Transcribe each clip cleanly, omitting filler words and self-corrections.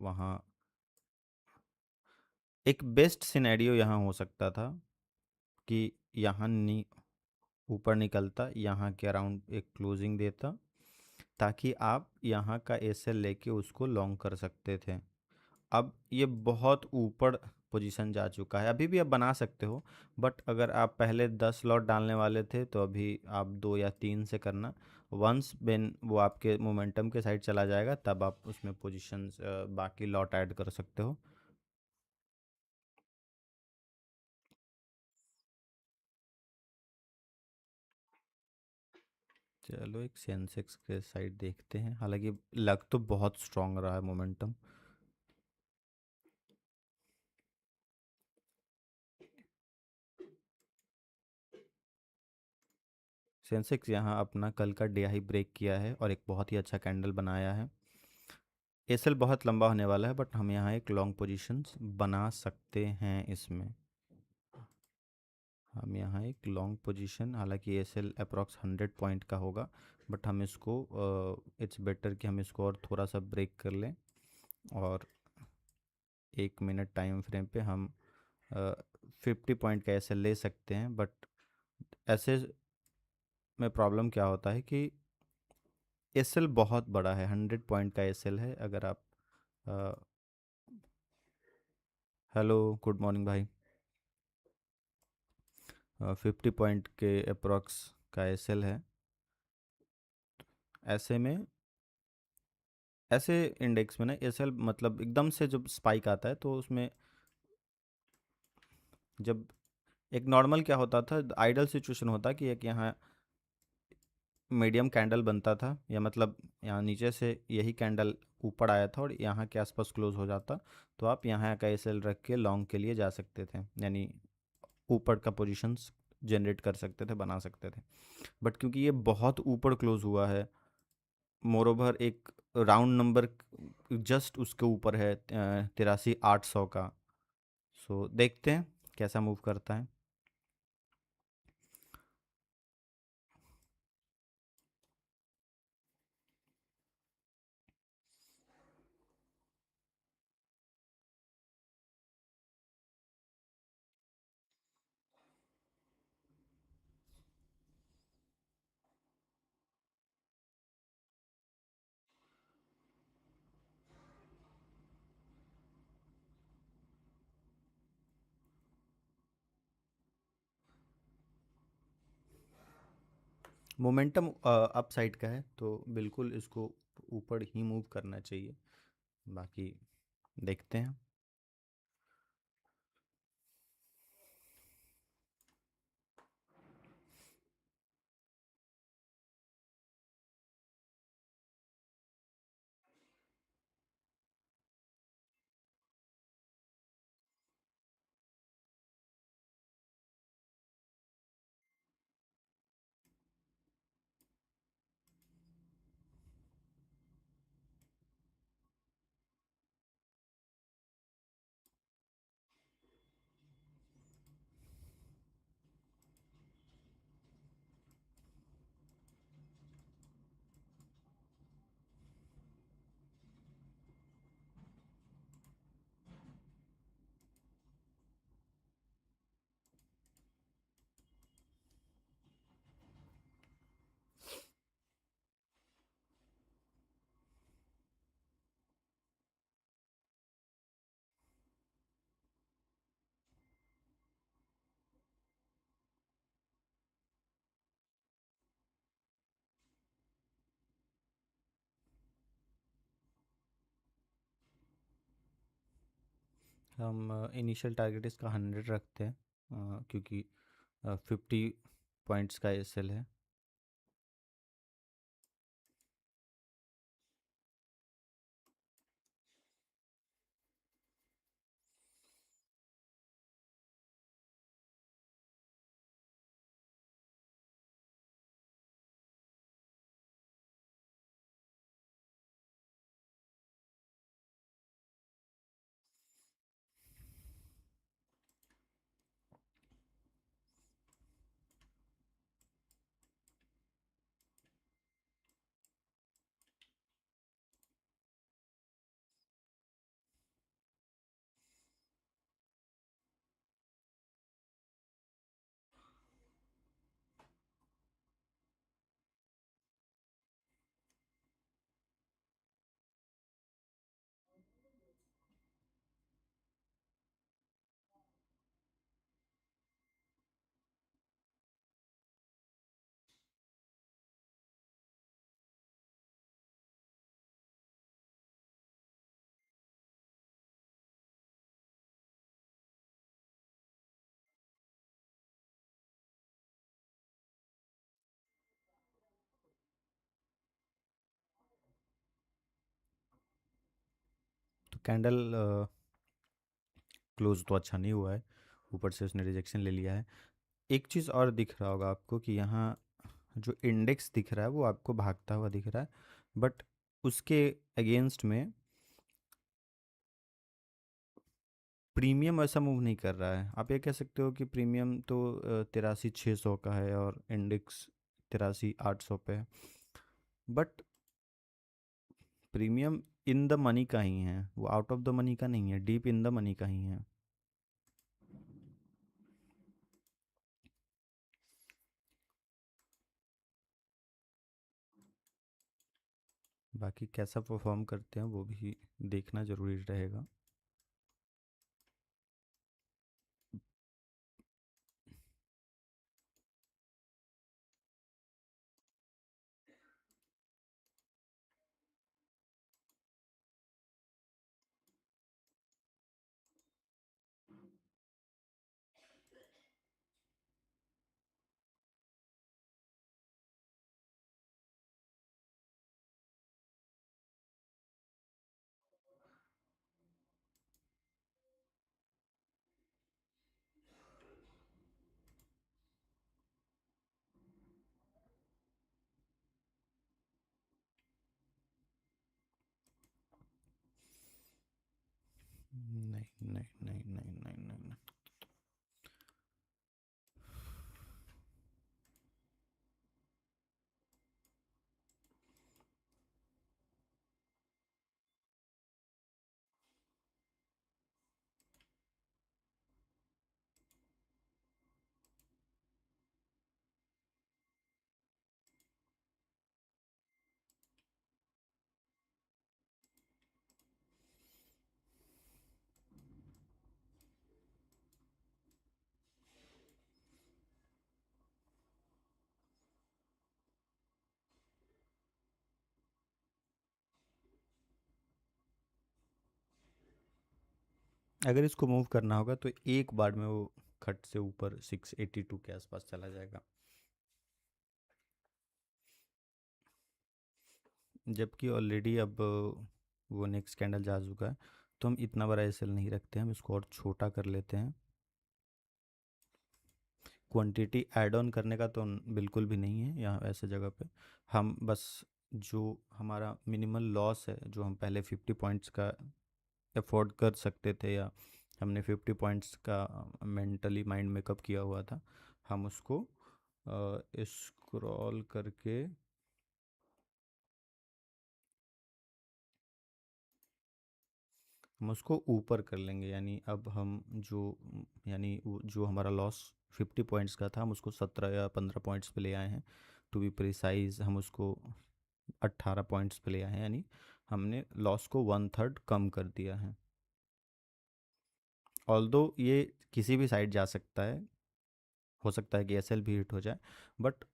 वहाँ एक best scenario यहाँ हो सकता था कि यहाँ ऊपर निकलता, यहाँ के अराउंड एक क्लोजिंग देता, ताकि आप यहाँ का एसएल लेके उसको लॉन्ग कर सकते थे। अब ये बहुत ऊपर पोजीशन जा चुका है, अभी भी आप बना सकते हो, बट अगर आप पहले 10 लॉट डालने वाले थे तो अभी आप 2 या 3 से करना। वंस बेन वो आपके मोमेंटम के साइड चला जाएगा तब आप उसमें पोजीशंस बाकी लॉट ऐड कर सकते हो। चलो एक सेंसेक्स के साइड देखते हैं, हालांकि लग तो बहुत स्ट्रांग रहा है मोमेंटम। सेंसेक्स यहाँ अपना कल का डे हाई ब्रेक किया है और एक बहुत ही अच्छा कैंडल बनाया है। एसएल बहुत लंबा होने वाला है, बट हम यहाँ एक लॉन्ग पोजीशंस बना सकते हैं इसमें। हम यहाँ एक लॉन्ग पोजीशन, हालांकि एसएल अप्रॉक्स 100 पॉइंट का होगा, बट हम इसको इट्स बेटर कि हम इसको और थोड़ा सा ब्रेक कर लें, और 1 मिनट टाइम फ्रेम पे हम 50 पॉइंट का एसएल ले सकते हैं। बट ऐसे में प्रॉब्लम क्या होता है कि एसएल बहुत बड़ा है, 100 पॉइंट का एसएल है। अगर आप हेलो, गुड मॉर्निंग भाई। 50 पॉइंट के अप्रॉक्स का एसएल है। ऐसे में ऐसे इंडेक्स में ना एसएल मतलब एकदम से जब स्पाइक आता है तो उसमें, जब एक नॉर्मल क्या होता था, आइडल सिचुएशन होता कि एक यहाँ मीडियम कैंडल बनता था, या मतलब यहाँ नीचे से यही कैंडल ऊपर आया था और यहाँ के आसपास क्लोज हो जाता, तो आप यहाँ का एसएल रख के लॉन्ग के लिए जा सकते थे, यानी ऊपर का पोजीशंस जनरेट कर सकते थे, बना सकते थे। बट क्योंकि ये बहुत ऊपर क्लोज हुआ है, मोरोवर एक राउंड नंबर जस्ट उसके ऊपर है 83,800 का। सो देखते हैं कैसा मूव करता है। मोमेंटम अप साइड का है तो बिल्कुल इसको ऊपर ही मूव करना चाहिए, बाकी देखते हैं। हम इनिशियल टारगेट इसका 100 रखते हैं, क्योंकि 50 पॉइंट्स का एसएल है। कैंडल क्लोज तो अच्छा नहीं हुआ है, ऊपर से उसने रिजेक्शन ले लिया है। एक चीज़ और दिख रहा होगा आपको कि यहाँ जो इंडेक्स दिख रहा है वो आपको भागता हुआ दिख रहा है, बट उसके अगेंस्ट में प्रीमियम ऐसा मूव नहीं कर रहा है। आप ये कह सकते हो कि प्रीमियम तो 83,600 का है और इंडेक्स 83,800 पे है, but premium in the money का ही है, वो आउट ऑफ द मनी का नहीं है, डीप इन द मनी का ही है। बाकी कैसा परफॉर्म करते हैं वो भी देखना ज़रूरी रहेगा। नहीं नहीं नहीं नहीं नहीं नहीं नहीं। अगर इसको मूव करना होगा तो एक बार में वो खट से ऊपर 682 के आसपास चला जाएगा, जबकि ऑलरेडी अब वो नेक्स्ट कैंडल जा चुका है। तो हम इतना बड़ा एसएल नहीं रखते हैं, हम इसको और छोटा कर लेते हैं। क्वांटिटी ऐड ऑन करने का तो बिल्कुल भी नहीं है यहाँ ऐसे जगह पे। हम बस जो हमारा मिनिमल लॉस है, जो हम पहले 50 पॉइंट्स का अफोर्ड कर सकते थे, या हमने 50 पॉइंट्स का मेंटली माइंड मेकअप किया हुआ था, हम उसको स्क्रॉल करके हम उसको ऊपर कर लेंगे। यानी अब हम जो जो हमारा लॉस 50 पॉइंट्स का था, हम उसको 17 या 15 पॉइंट्स पे ले आए हैं। टू बी प्रिसाइज हम उसको 18 पॉइंट्स पे ले आए हैं, यानी हमने लॉस को 1/3 कम कर दिया है। ऑल्दो ये किसी भी साइड जा सकता है, हो सकता है कि एसएल भी हिट हो जाए, बट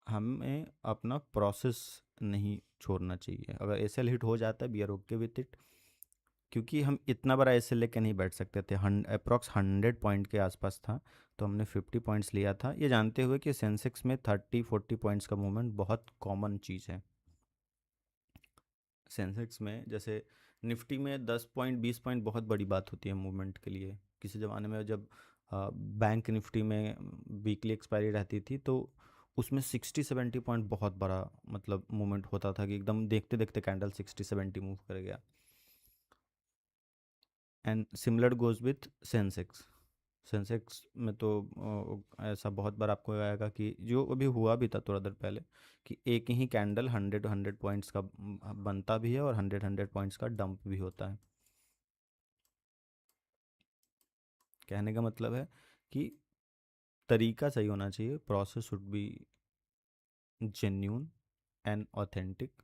हमें अपना प्रोसेस नहीं छोड़ना चाहिए। अगर एसएल हिट हो जाता है, we are okay with it, क्योंकि हम इतना बड़ा एसएल लेके नहीं बैठ सकते थे। अप्रॉक्स 100 पॉइंट के आसपास था, तो हमने 50 पॉइंट्स लिया था, ये जानते हुए कि सेंसेक्स में 30-40 पॉइंट्स का मूवमेंट बहुत कॉमन चीज़ है। सेंसेक्स में जैसे निफ्टी में 10 पॉइंट 20 पॉइंट बहुत बड़ी बात होती है मूवमेंट के लिए। किसी ज़माने में जब बैंक निफ्टी में वीकली एक्सपायरी रहती थी, तो उसमें 60-70 पॉइंट बहुत बड़ा मतलब मूवमेंट होता था कि एकदम देखते देखते कैंडल 60-70 मूव कर गया। And similar goes with Sensex. Sensex में तो ऐसा बहुत बार आपको आएगा कि जो अभी हुआ भी था थोड़ा देर पहले, कि एक ही कैंडल 100 पॉइंट्स का बनता भी है और 100 पॉइंट्स का डंप भी होता है। कहने का मतलब है कि तरीका सही होना चाहिए, process should be genuine and authentic.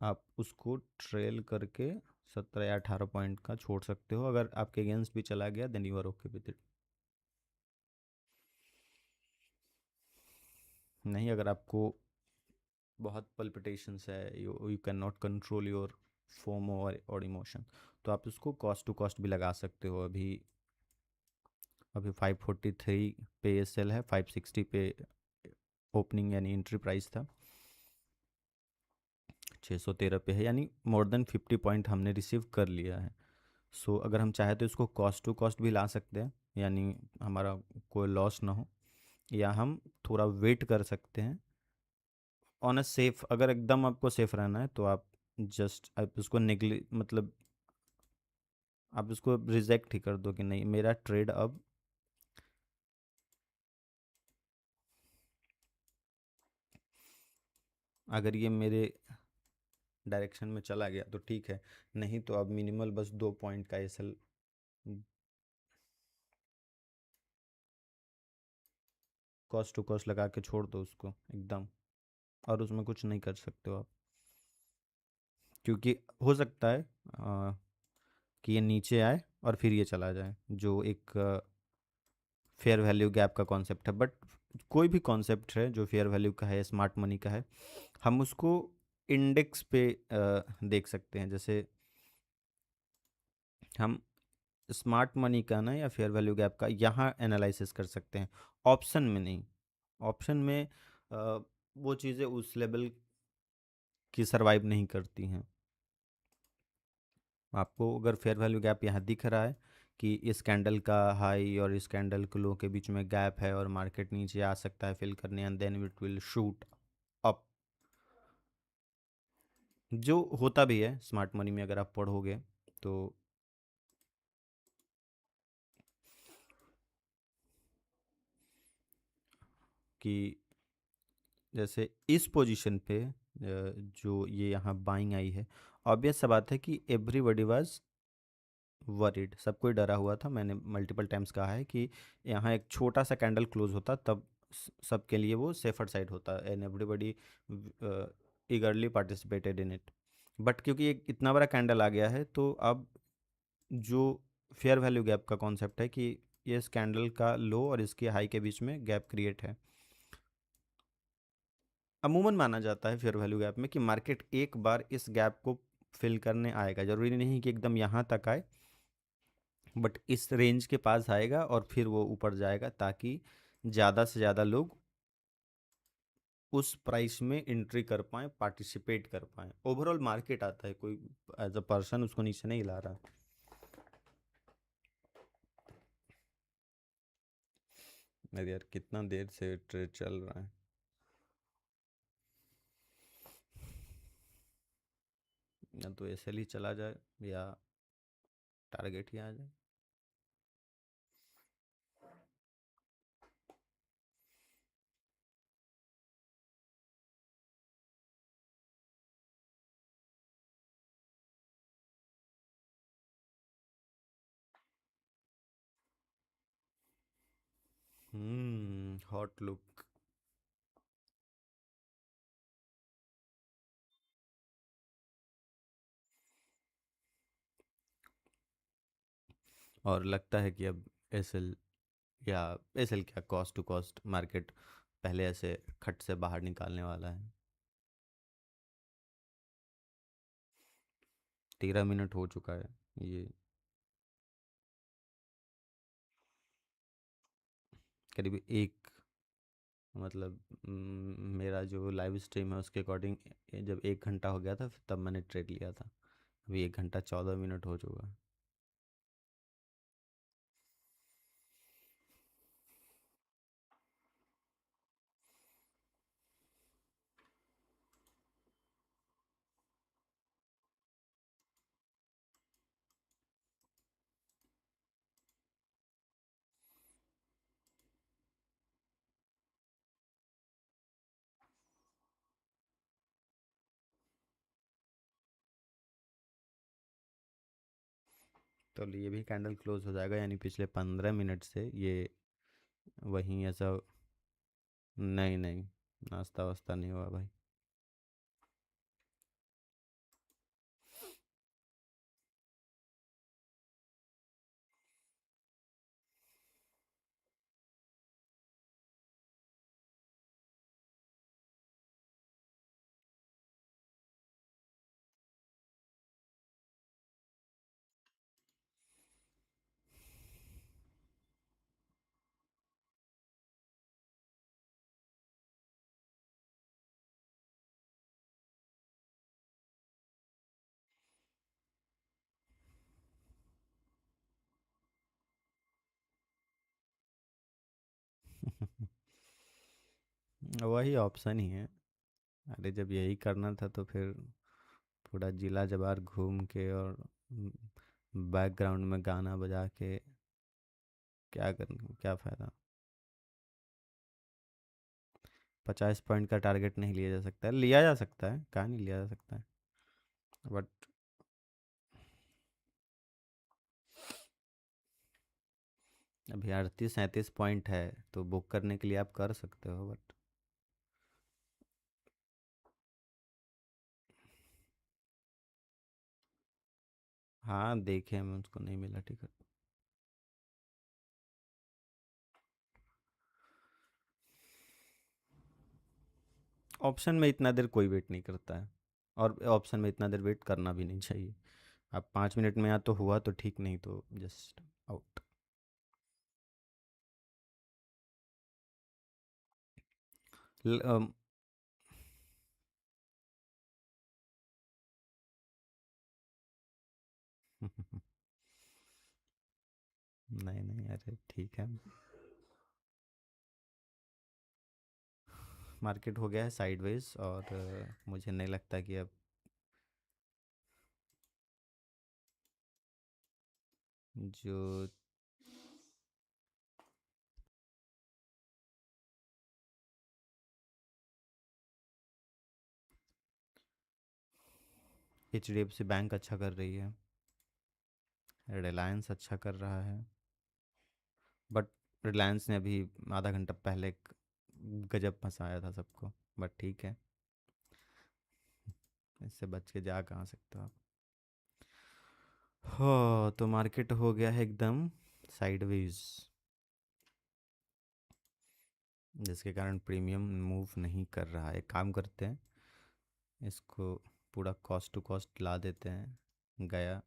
आप उसको ट्रेल करके 17 या 18 पॉइंट का छोड़ सकते हो। अगर आपके अगेंस्ट भी चला गया, then you are okay with it. नहीं, अगर आपको बहुत पल्पिटेशंस है, you you can not control your FOMO और इमोशन, तो आप उसको कॉस्ट टू कॉस्ट भी लगा सकते हो। अभी अभी 543 पे एसएल है, 560 पे ओपनिंग यानी एंट्री प्राइस था। 613 पे है, यानी मोर देन 50 पॉइंट हमने रिसीव कर लिया है। सो अगर हम चाहे तो इसको कॉस्ट टू कॉस्ट भी ला सकते हैं, यानी हमारा कोई लॉस ना हो, या हम थोड़ा वेट कर सकते हैं ऑन अ सेफ। अगर एकदम आपको सेफ रहना है तो आप जस्ट आप उसको निगले मतलब आप उसको रिजेक्ट ही कर दो कि नहीं, मेरा ट्रेड अब अगर ये मेरे डायरेक्शन में चला गया तो ठीक है, नहीं तो अब मिनिमल बस 2 पॉइंट का एसएल कॉस्ट टू कॉस्ट लगा के छोड़ दो उसको एकदम, और उसमें कुछ नहीं कर सकते हो आप, क्योंकि हो सकता है कि ये नीचे आए और फिर ये चला जाए, जो एक फेयर वैल्यू गैप का कॉन्सेप्ट है। बट कोई भी कॉन्सेप्ट है जो फेयर वैल्यू का है, स्मार्ट मनी का है, हम उसको इंडेक्स पे देख सकते हैं। जैसे हम स्मार्ट मनी का ना या फेयर वैल्यू गैप का यहाँ एनालिसिस कर सकते हैं, ऑप्शन में नहीं। ऑप्शन में वो चीज़ें उस लेवल की सरवाइव नहीं करती हैं। आपको अगर फेयर वैल्यू गैप यहाँ दिख रहा है कि इस कैंडल का हाई और इस कैंडल के लो के बीच में गैप है और मार्केट नीचे आ सकता है फिल करने, and then it will shoot up, जो होता भी है स्मार्ट मनी में अगर आप पढ़ोगे तो। कि जैसे इस पोजीशन पे जो ये यहाँ बाइंग आई है, ऑब्वियस सा बात है कि एवरीबॉडी वाज वरीड, सब कोई डरा हुआ था। मैंने मल्टीपल टाइम्स कहा है कि यहाँ एक छोटा सा कैंडल क्लोज होता तब सबके लिए वो सेफर साइड होता, and everybody ईगरली participated in it. But क्योंकि एक इतना बड़ा कैंडल आ गया है तो अब जो फेयर वैल्यू गैप का कॉन्सेप्ट है कि ये इस कैंडल का लो और इसके हाई के बीच में गैप क्रिएट है। अमूमन माना जाता है फेयर वैल्यू गैप में कि मार्केट एक बार इस गैप को फिल करने आएगा, ज़रूरी नहीं कि एकदम यहाँ तक आए, बट इस रेंज के पास आएगा और फिर वो ऊपर जाएगा, ताकि ज़्यादा से ज़्यादा लोग उस प्राइस में एंट्री कर पाएँ, पार्टिसिपेट कर पाएँ। ओवरऑल मार्केट आता है, कोई एज अ पर्सन उसको नीचे नहीं ला रहा। अरे यार कितना देर से ट्रेड चल रहा है। या तो ऐसे ही चला जाए या टारगेट ही आ जाए। Hot look. और लगता है कि अब एसएल या एसएल क्या, कॉस्ट टू कॉस्ट मार्केट पहले ऐसे खट से बाहर निकालने वाला है। 13 मिनट हो चुका है ये, करीब एक, मतलब मेरा जो लाइव स्ट्रीम है उसके अकॉर्डिंग जब 1 घंटा हो गया था तब मैंने ट्रेड लिया था। अभी 1 घंटा 14 मिनट हो चुका है। तो ये भी कैंडल क्लोज हो जाएगा, यानी पिछले 15 मिनट से ये वहीं ऐसा। नहीं नहीं, नाश्ता वास्ता नहीं हुआ भाई। वही ऑप्शन ही है। अरे जब यही करना था तो फिर पूरा जिला जवार घूम के और बैकग्राउंड में गाना बजा के क्या करना, क्या फ़ायदा। 50 पॉइंट का टारगेट नहीं लिया जा सकता है, लिया जा सकता है, कहाँ नहीं लिया जा सकता है, बट अभी 38-37 पॉइंट है, तो बुक करने के लिए आप कर सकते हो, बट हाँ देखे हम, उसको नहीं मिला टिकट। ऑप्शन में इतना देर कोई वेट नहीं करता है, और ऑप्शन में इतना देर वेट करना भी नहीं चाहिए। अब 5 मिनट में या तो हुआ तो ठीक, नहीं तो जस्ट आउट। नहीं नहीं, अरे ठीक है। मार्केट हो गया है साइडवेज, और मुझे नहीं लगता कि अब जो HDFC बैंक अच्छा कर रही है, रिलायंस अच्छा कर रहा है, बट रिलायंस ने अभी आधा घंटा पहले गजब फंसाया था सबको, बट ठीक है, इससे बच के जा कहाँ सकते हो आप। हो तो मार्केट हो गया है एकदम साइडवेज, जिसके कारण प्रीमियम मूव नहीं कर रहा है। एक काम करते हैं, इसको पूरा कॉस्ट टू कॉस्ट ला देते हैं, गया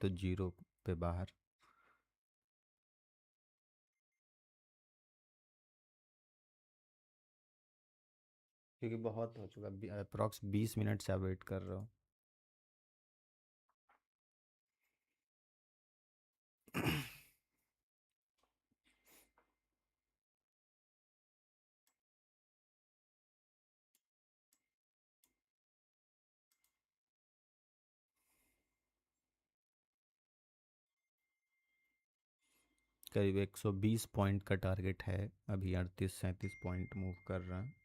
तो जीरो पे बाहर। क्योंकि बहुत हो चुका, अप्रॉक्स 20 मिनट से आप वेट कर रहे हो। करीब 120 पॉइंट का टारगेट है, अभी 38-37 पॉइंट मूव कर रहा है।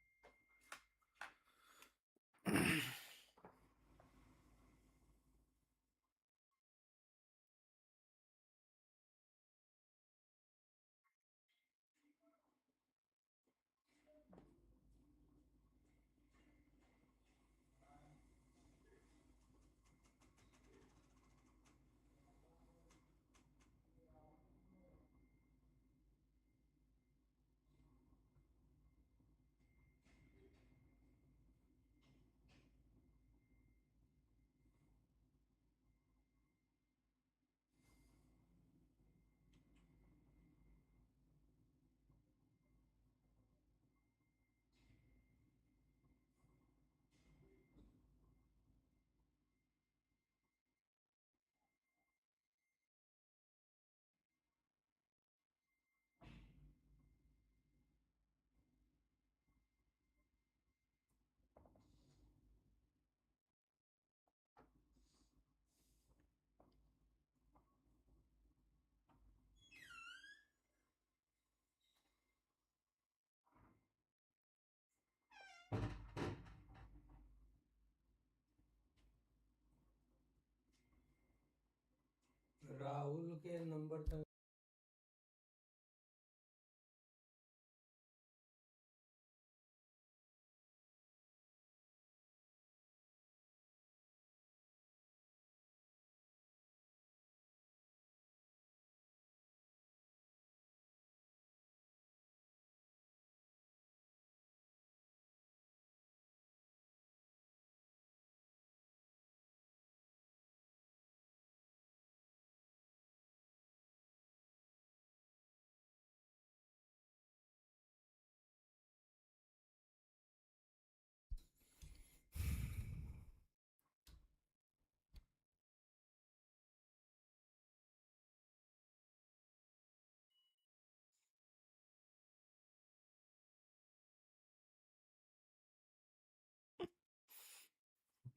राहुल के नंबर तक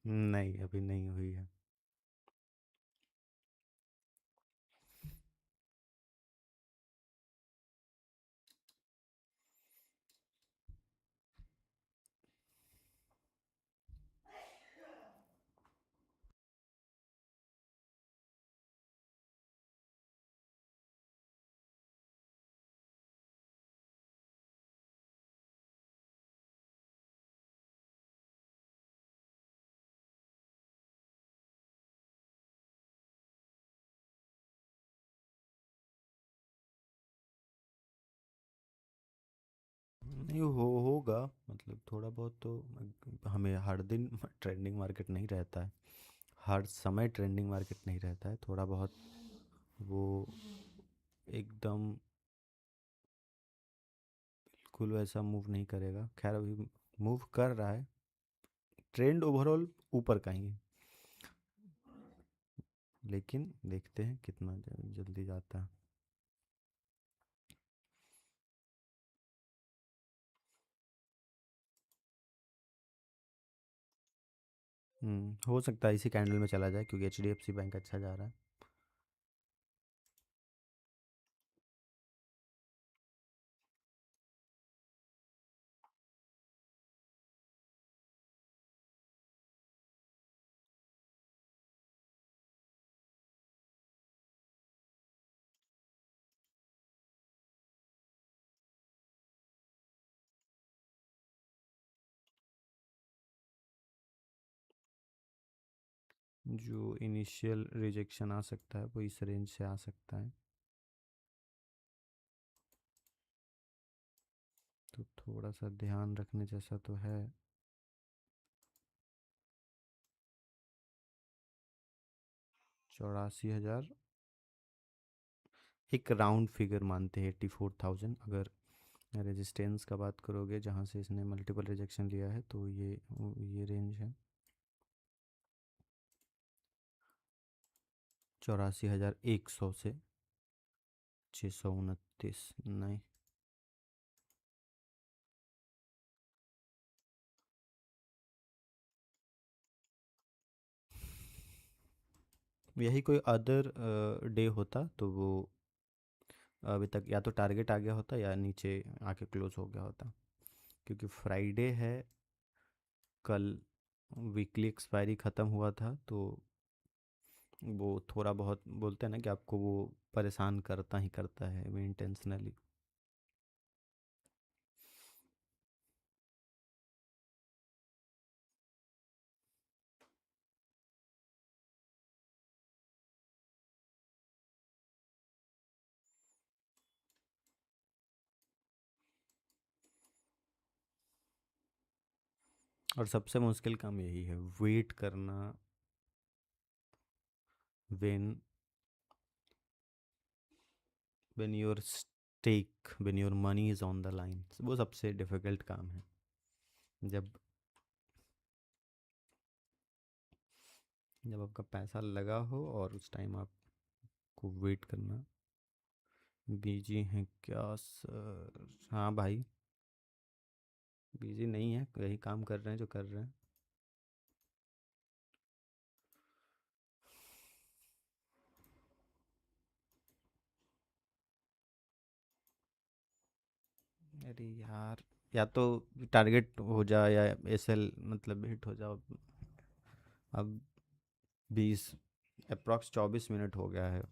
नहीं, अभी नहीं हुई है। नहीं होगा, मतलब थोड़ा बहुत तो। हमें हर दिन ट्रेंडिंग मार्केट नहीं रहता है, हर समय ट्रेंडिंग मार्केट नहीं रहता है, थोड़ा बहुत वो एकदम बिल्कुल वैसा मूव नहीं करेगा। खैर अभी मूव कर रहा है, ट्रेंड ओवरऑल ऊपर का ही है, लेकिन देखते हैं कितना जल्दी जाता है। हो सकता है इसी कैंडल में चला जाए, क्योंकि एचडीएफसी बैंक अच्छा जा रहा है। जो इनिशियल रिजेक्शन आ सकता है वो इस रेंज से आ सकता है, तो थोड़ा सा ध्यान रखने जैसा तो है। 84,000 एक राउंड फिगर मानते हैं, 84,000। अगर रेजिस्टेंस का बात करोगे जहाँ से इसने मल्टीपल रिजेक्शन लिया है, तो ये रेंज है 84,100 से 629। नहीं, यही कोई अदर डे होता तो वो अभी तक या तो टारगेट आ गया होता या नीचे आके क्लोज हो गया होता, क्योंकि फ्राइडे है कल, वीकली एक्सपायरी ख़त्म हुआ था, तो वो थोड़ा बहुत बोलते हैं ना कि आपको वो परेशान करता ही करता है वो इंटेंशनली। और सबसे मुश्किल काम यही है, वेट करना, when when your stake when your money is on the line, वो सबसे डिफ़िकल्ट काम है। जब जब आपका पैसा लगा हो और उस टाइम आपको वेट करना। बिजी हैं क्या सर? हाँ भाई, बिजी नहीं है, यही काम कर रहे हैं जो कर रहे हैं। अरे यार, या तो टारगेट हो जाए या एसएल मतलब हिट हो जाओ। अब 20 अप्रॉक्स 24 मिनट हो गया है।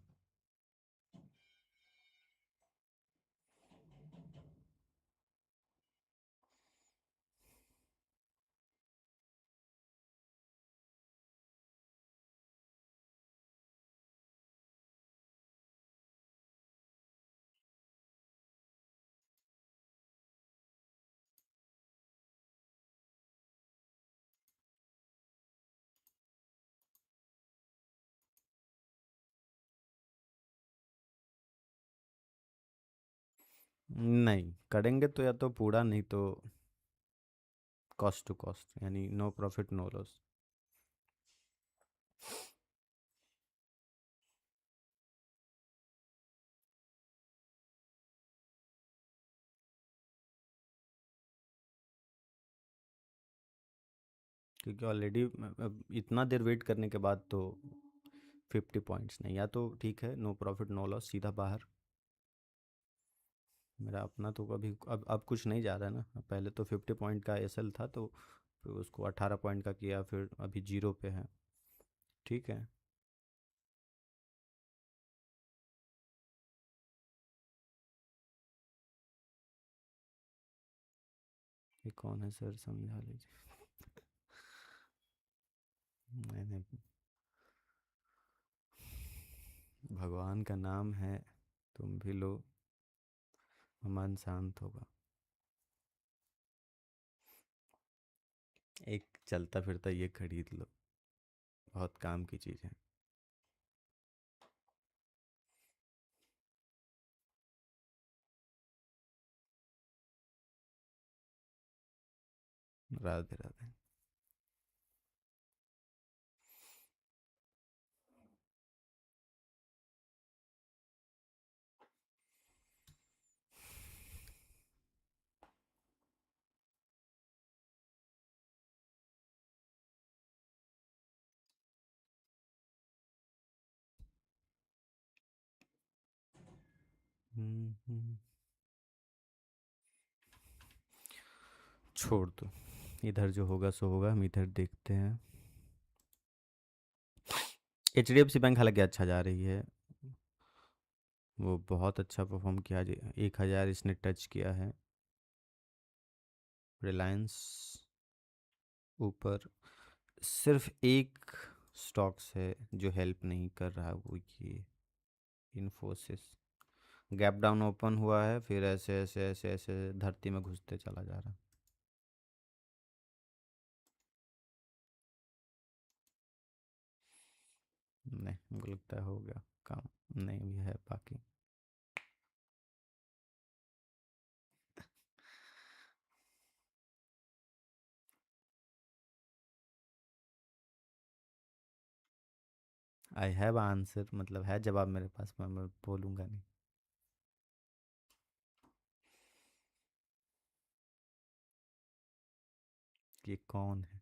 नहीं करेंगे तो या तो पूरा, नहीं तो कॉस्ट टू कॉस्ट, यानी नो प्रॉफिट नो लॉस। क्योंकि ऑलरेडी इतना देर वेट करने के बाद तो 50 पॉइंट्स नहीं, या तो ठीक है नो प्रॉफिट नो लॉस सीधा बाहर। मेरा अपना तो अभी अब कुछ नहीं जा रहा है ना, पहले तो 50 पॉइंट का एसएल था, तो फिर उसको 18 पॉइंट का किया, फिर अभी जीरो पे है। ठीक है। ये कौन है सर, समझा लीजिए। नहीं नहीं, भगवान का नाम है, तुम भी लो, मन शांत होगा। एक चलता फिरता ये खरीद लो, बहुत काम की चीज़ है। राधे राधे। हम्म। छोड़ दो, इधर जो होगा सो होगा, हम इधर देखते हैं। H D F C bank हालांकि अच्छा जा रही है, वो बहुत अच्छा परफॉर्म किया, 1,000 इसने टच किया है। रिलायंस ऊपर, सिर्फ एक स्टॉक्स है जो हेल्प नहीं कर रहा, वो ये इन्फोसिस। गैप डाउन ओपन हुआ है, फिर ऐसे ऐसे ऐसे ऐसे धरती में घुसते चला जा रहा है। नहीं, मुझे लगता है हो गया काम, नहीं भी है बाकी। आई हैव आंसर, मतलब है जवाब मेरे पास, मैं बोलूँगा नहीं। कि कौन है।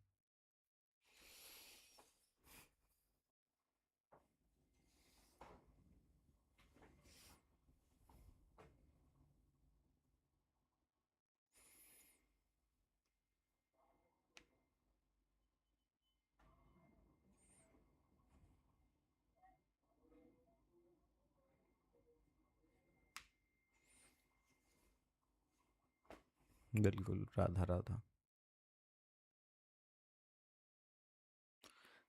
बिल्कुल, राधा राधा।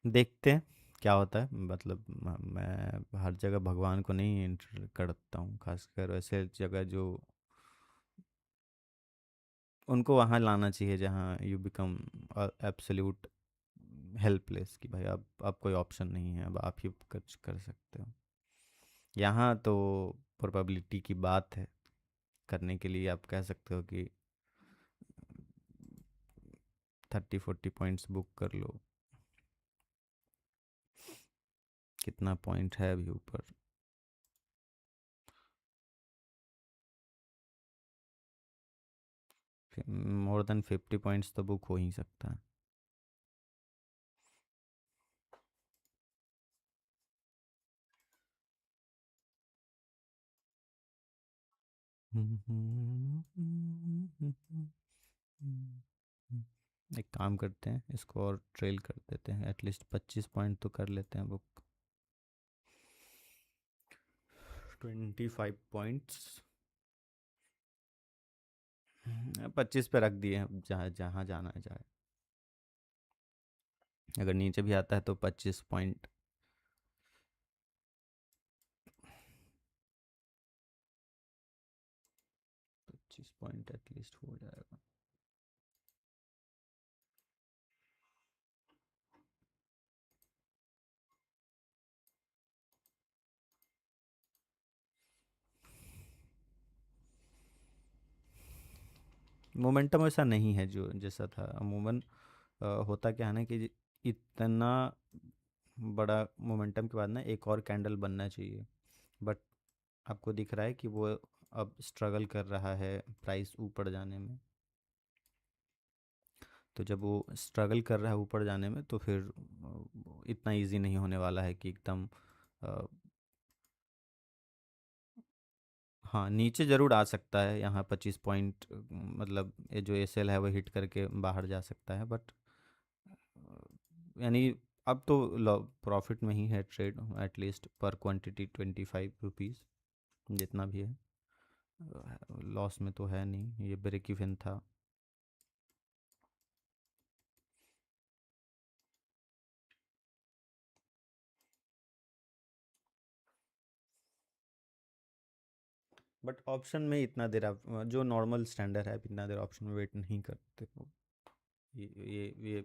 देखते हैं क्या होता है, मतलब मैं हर जगह भगवान को नहीं एंटर करता हूँ, खासकर वैसे जगह जो उनको वहाँ लाना चाहिए जहाँ यू बिकम एब्सोल्यूट हेल्पलेस, कि भाई अब कोई ऑप्शन नहीं है, अब आप ही कुछ कर सकते हो। यहाँ तो प्रोबेबिलिटी की बात है, करने के लिए आप कह सकते हो कि 30-40 पॉइंट्स बुक कर लो। कितना पॉइंट है अभी ऊपर, मोर देन 50 पॉइंट्स तो बुक हो ही सकता है। एक काम करते हैं, इसको और ट्रेल कर देते हैं, एटलीस्ट 25 पॉइंट तो कर लेते हैं बुक। 25 पॉइंट्स 25 पे रख दिए हैं, जहाँ जहाँ जाना है जाए। अगर नीचे भी आता है तो 25 पॉइंट। 25 पॉइंट एटलीस्ट हो जाएगा। मोमेंटम ऐसा नहीं है जो जैसा था अमूमन। होता क्या है ना कि इतना बड़ा मोमेंटम के बाद ना एक और कैंडल बनना चाहिए, बट आपको दिख रहा है कि वो अब स्ट्रगल कर रहा है प्राइस ऊपर जाने में। तो जब वो स्ट्रगल कर रहा है ऊपर जाने में, तो फिर इतना इजी नहीं होने वाला है कि एकदम अ, हाँ, नीचे ज़रूर आ सकता है, यहाँ 25 पॉइंट, मतलब ये जो एसएल है वो हिट करके बाहर जा सकता है, बट यानी अब तो प्रॉफिट में ही है ट्रेड, एटलीस्ट पर क्वांटिटी 25 रुपीज़ जितना भी है, लॉस में तो है नहीं, ये ब्रेक इवन था। बट ऑप्शन में इतना देर आप जो नॉर्मल स्टैंडर्ड है, आप इतना देर ऑप्शन में वेट नहीं करते हो। ये ये ये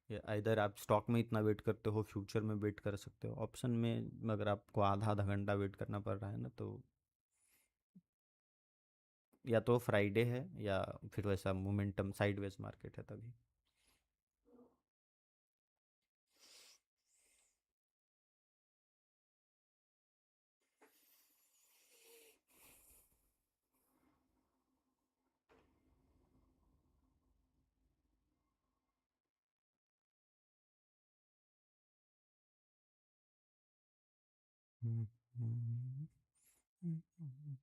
ये इधर आप स्टॉक में इतना वेट करते हो, फ्यूचर में वेट कर सकते हो, ऑप्शन में अगर आपको आधा आधा घंटा वेट करना पड़ रहा है ना, तो या तो फ्राइडे है या फिर वैसा मोमेंटम साइडवेज मार्केट है तभी। हम्म, हम्म, हम्म।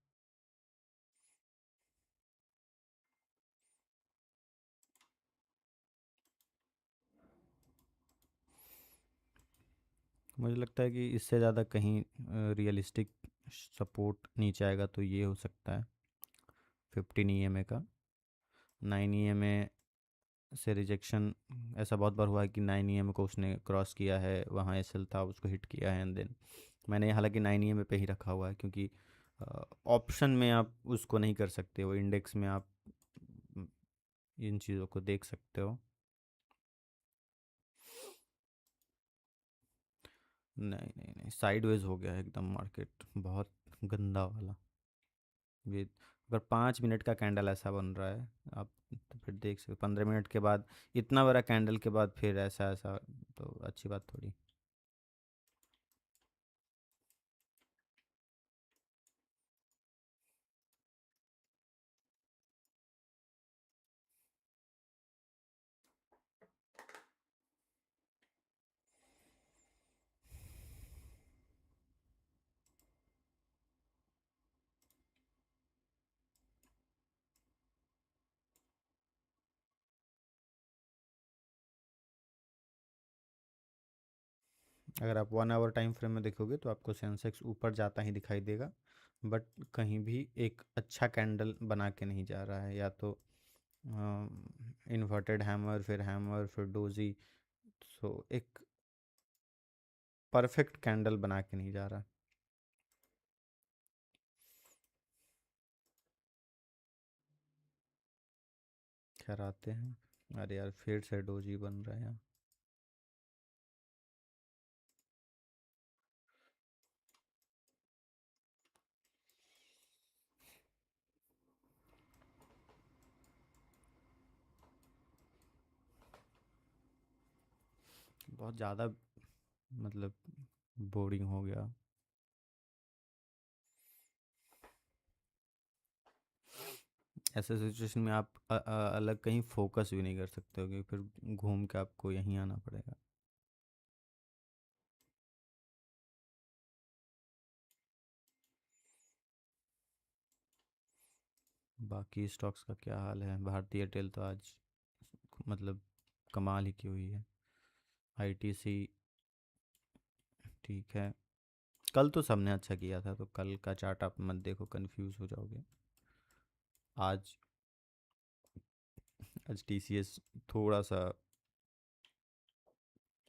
मुझे लगता है कि इससे ज़्यादा कहीं रियलिस्टिक सपोर्ट नीचे आएगा तो ये हो सकता है 15 EMA का। 9 EMA से रिजेक्शन ऐसा बहुत बार हुआ है कि 9 EMA को उसने क्रॉस किया है, वहाँ एसएल था उसको हिट किया है, एंड देन मैंने हालांकि 9 EMA पे ही रखा हुआ है, क्योंकि ऑप्शन में आप उसको नहीं कर सकते हो, इंडेक्स में आप इन चीज़ों को देख सकते हो। नहीं नहीं नहीं, साइडवेज हो गया है एकदम मार्केट, बहुत गंदा वाला। ये अगर 5 मिनट का कैंडल ऐसा बन रहा है, आप तो फिर देख सकते 15 मिनट के बाद इतना बड़ा कैंडल के बाद फिर ऐसा ऐसा, तो अच्छी बात थोड़ी। अगर आप 1 आवर टाइम फ्रेम में देखोगे तो आपको सेंसेक्स ऊपर जाता ही दिखाई देगा, बट कहीं भी एक अच्छा कैंडल बना के नहीं जा रहा है, या तो इन्वर्टेड हैमर फिर डोजी, सो एक परफेक्ट कैंडल बना के नहीं जा रहा। खैर आते हैं। अरे यार फिर से डोजी बन रहा है यहाँ। बहुत ज़्यादा, मतलब बोरिंग हो गया। ऐसे सिचुएशन में आप अलग कहीं फोकस भी नहीं कर सकते हो, क्योंकि फिर घूम के आपको यहीं आना पड़ेगा। बाकी स्टॉक्स का क्या हाल है? भारतीय एयरटेल तो आज मतलब कमाल ही की हुई है। आईटीसी ठीक है, कल तो सबने अच्छा किया था, तो कल का चार्ट आप मत देखो, कंफ्यूज हो जाओगे। आज आज टीसीएस थोड़ा सा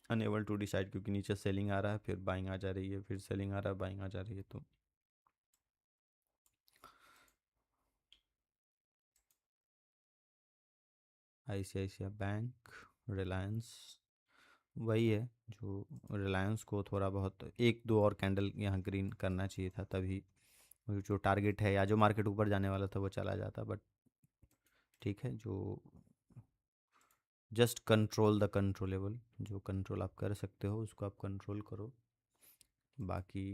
अनएबल टू डिसाइड, क्योंकि नीचे सेलिंग आ रहा है, फिर बाइंग आ जा रही है, फिर सेलिंग आ रहा है, बाइंग आ जा रही है, तो आईसीआईसीआई बैंक, रिलायंस, वही है जो रिलायंस को थोड़ा बहुत एक दो और कैंडल यहाँ ग्रीन करना चाहिए था, तभी वो जो टारगेट है या जो मार्केट ऊपर जाने वाला था वो चला जाता, बट ठीक है, जो जस्ट कंट्रोल द कंट्रोलेबल, जो कंट्रोल आप कर सकते हो उसको आप कंट्रोल करो, बाकी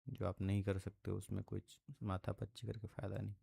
जो आप नहीं कर सकते हो उसमें कुछ माथा पच्ची करके फ़ायदा नहीं।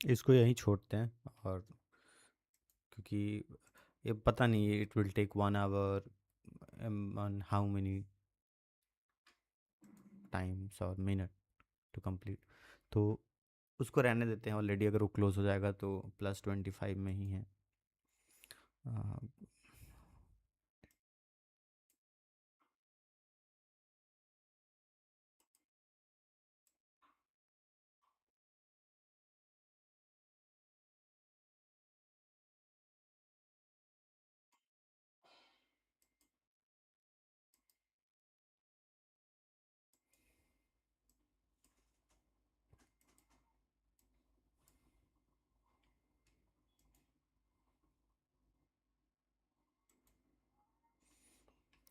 इसको यहीं छोड़ते हैं। और क्योंकि ये पता नहीं, it will take 1 hour on how many times और मिनट टू कंप्लीट। तो उसको रहने देते हैं, ऑलरेडी अगर वो क्लोज हो जाएगा तो +25 में ही है। आ,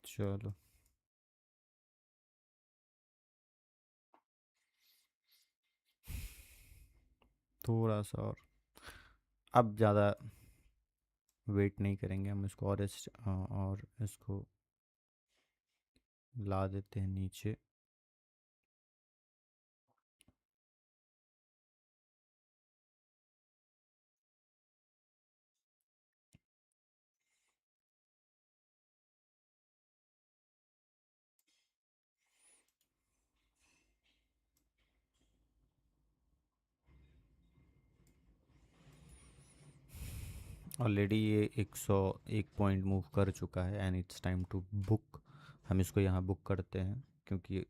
चलो थोड़ा सा और, अब ज़्यादा वेट नहीं करेंगे हम इसको, और इसको ला देते हैं नीचे। ऑलरेडी ये 101 पॉइंट मूव कर चुका है and it's time to book. हम इसको यहाँ बुक करते हैं क्योंकि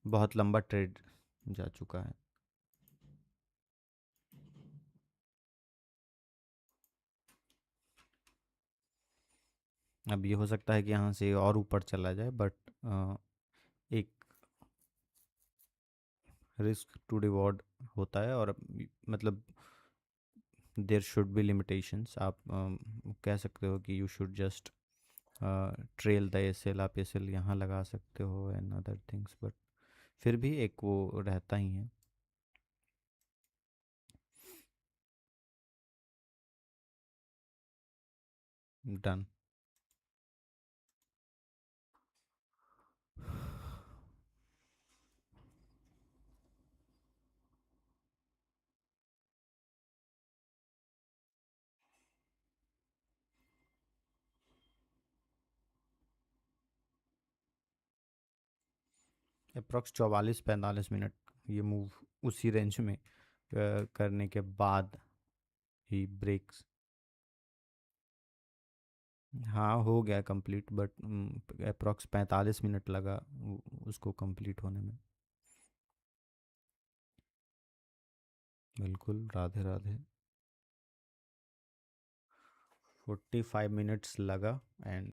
बहुत लंबा ट्रेड जा चुका है। अब ये हो सकता है कि यहाँ से और ऊपर चला जाए, बट एक रिस्क टू रिवॉर्ड होता है। और मतलब देयर शुड बी लिमिटेशंस। आप कह सकते हो कि you should just trail the S L, आप एस एल यहाँ लगा सकते हो एंड अदर थिंग्स, बट फिर भी एक वो रहता ही है। डन। अप्रॉक्स 44-45 मिनट ये मूव उसी रेंज में करने के बाद ही ब्रेक्स। हाँ हो गया कंप्लीट, बट अप्रॉक्स 45 मिनट लगा उसको कंप्लीट होने में। बिल्कुल, राधे राधे। 45 मिनट्स लगा एंड